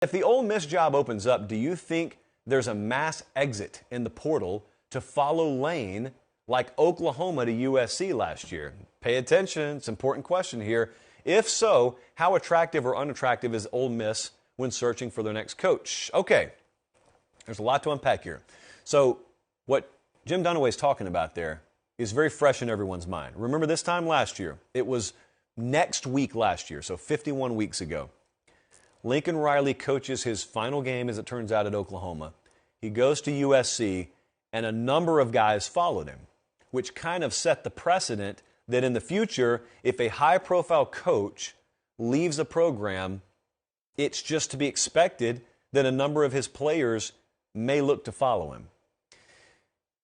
If the Ole Miss job opens up, do you think there's a mass exit in the portal to follow Lane like Oklahoma to USC last year? Pay attention. It's an important question here. If so, how attractive or unattractive is Ole Miss when searching for their next coach? Okay, there's a lot to unpack here. So what Jim Dunaway's talking about there is very fresh in everyone's mind. Remember this time last year? It was next week last year, so 51 weeks ago. Lincoln Riley coaches his final game, as it turns out, at Oklahoma. He goes to USC, and a number of guys followed him, which kind of set the precedent that in the future, if a high-profile coach leaves a program, it's just to be expected that a number of his players may look to follow him.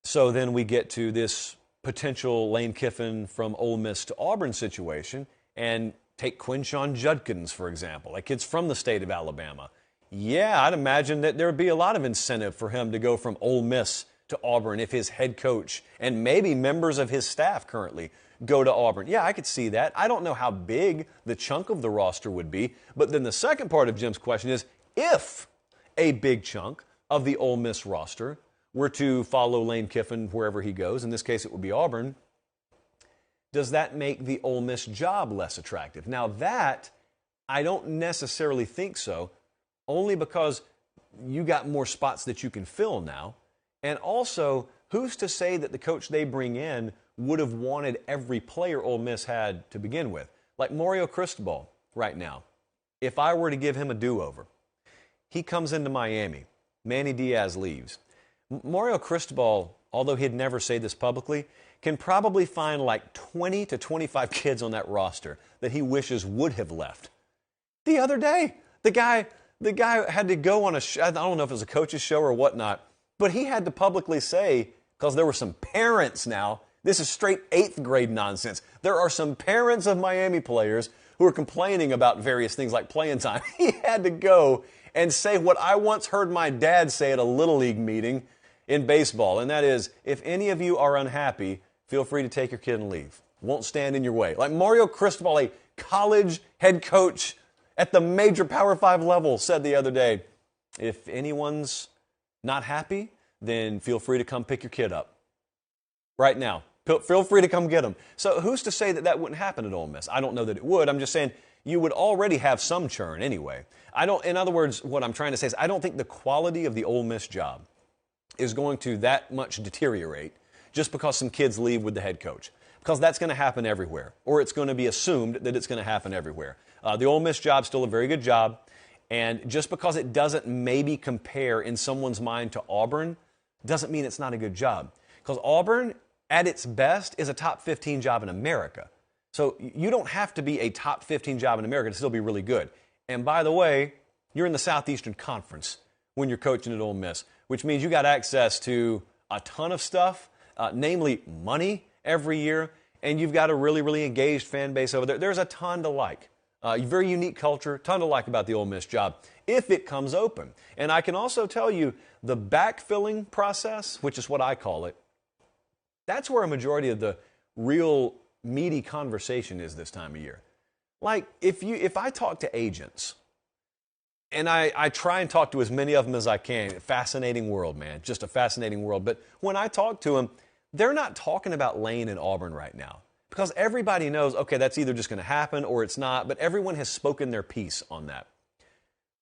So then we get to this potential Lane Kiffin from Ole Miss to Auburn situation, and take Quinshon Judkins, for example. That kid's from the state of Alabama. Yeah, I'd imagine that there would be a lot of incentive for him to go from Ole Miss to Auburn if his head coach and maybe members of his staff currently go to Auburn. Yeah, I could see that. I don't know how big the chunk of the roster would be, but then the second part of Jim's question is, if a big chunk of the Ole Miss roster were to follow Lane Kiffin wherever he goes, in this case it would be Auburn, does that make the Ole Miss job less attractive? Now that, I don't necessarily think so, only because you got more spots that you can fill now. And also, who's to say that the coach they bring in would have wanted every player Ole Miss had to begin with? Like Mario Cristobal right now. If I were to give him a do-over, he comes into Miami. Manny Diaz leaves. Mario Cristobal, although he'd never say this publicly, can probably find like 20 to 25 kids on that roster that he wishes would have left. The other day, the guy had to go on a show, I don't know if it was a coach's show or whatnot, but he had to publicly say, because there were some parents now, this is straight 8th grade nonsense. There are some parents of Miami players who are complaining about various things like playing time. He had to go and say what I once heard my dad say at a Little League meeting in baseball, and that is, if any of you are unhappy, feel free to take your kid and leave. Won't stand in your way. Like Mario Cristobal, a college head coach at the major Power 5 level, said the other day, if anyone's not happy, then feel free to come pick your kid up. Right now. Feel free to come get them. So who's to say that that wouldn't happen at Ole Miss? I don't know that it would. I'm just saying you would already have some churn anyway. In other words, what I'm trying to say is I don't think the quality of the Ole Miss job is going to that much deteriorate just because some kids leave with the head coach. Because that's going to happen everywhere, or it's going to be assumed that it's going to happen everywhere. The Ole Miss job is still a very good job, and just because it doesn't maybe compare in someone's mind to Auburn doesn't mean it's not a good job. Because Auburn, at its best, is a top 15 job in America. So you don't have to be a top 15 job in America to still be really good. And by the way, you're in the Southeastern Conference when you're coaching at Ole Miss, which means you got access to a ton of stuff, namely money every year, and you've got a really, really engaged fan base over there. There's a ton to like. Very unique culture, ton to like about the Ole Miss job, if it comes open. And I can also tell you the backfilling process, which is what I call it, that's where a majority of the real meaty conversation is this time of year. Like, if I talk to agents, and I try and talk to as many of them as I can, fascinating world, man, just a fascinating world. But when I talk to them, they're not talking about Lane and Auburn right now. Because everybody knows, okay, that's either just going to happen or it's not, but everyone has spoken their piece on that.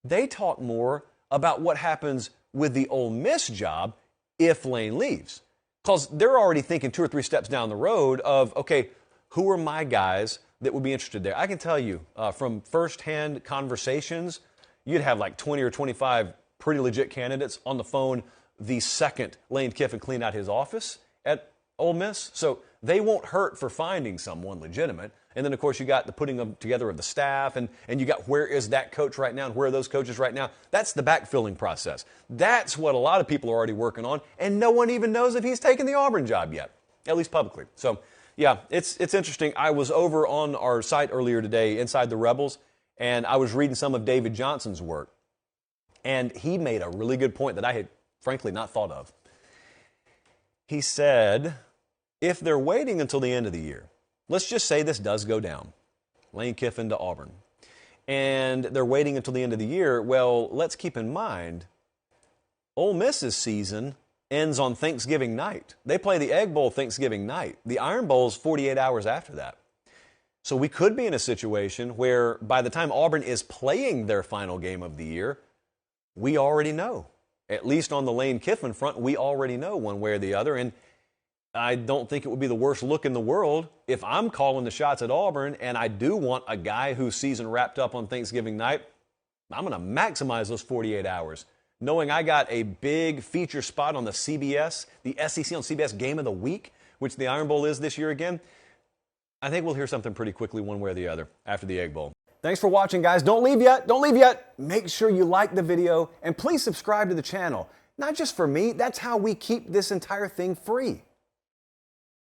They talk more about what happens with the Ole Miss job if Lane leaves. Because they're already thinking 2 or 3 steps down the road of, okay, who are my guys that would be interested there? I can tell you from firsthand conversations, you'd have like 20 or 25 pretty legit candidates on the phone the second Lane Kiffin cleaned out his office at Ole Miss. So they won't hurt for finding someone legitimate. And then, of course, you got the putting them together of the staff, and you got where is that coach right now and where are those coaches right now. That's the backfilling process. That's what a lot of people are already working on, and no one even knows if he's taken the Auburn job yet, at least publicly. So, yeah, it's interesting. I was over on our site earlier today, Inside the Rebels, and I was reading some of David Johnson's work, and he made a really good point that I had, frankly, not thought of. He said, if they're waiting until the end of the year, let's just say this does go down, Lane Kiffin to Auburn. and they're waiting until the end of the year. Well, let's keep in mind, Ole Miss's season ends on Thanksgiving night. They play the Egg Bowl Thanksgiving night. The Iron Bowl is 48 hours after that. So we could be in a situation where by the time Auburn is playing their final game of the year, we already know. At least on the Lane Kiffin front, we already know one way or the other. And I don't think it would be the worst look in the world if I'm calling the shots at Auburn and I do want a guy whose season wrapped up on Thanksgiving night. I'm going to maximize those 48 hours, knowing I got a big feature spot on the CBS, the SEC on CBS Game of the Week, which the Iron Bowl is this year again. I think we'll hear something pretty quickly one way or the other after the Egg Bowl. Thanks for watching, guys. Don't leave yet. Don't leave yet. Make sure you like the video and please subscribe to the channel. Not just for me. That's how we keep this entire thing free.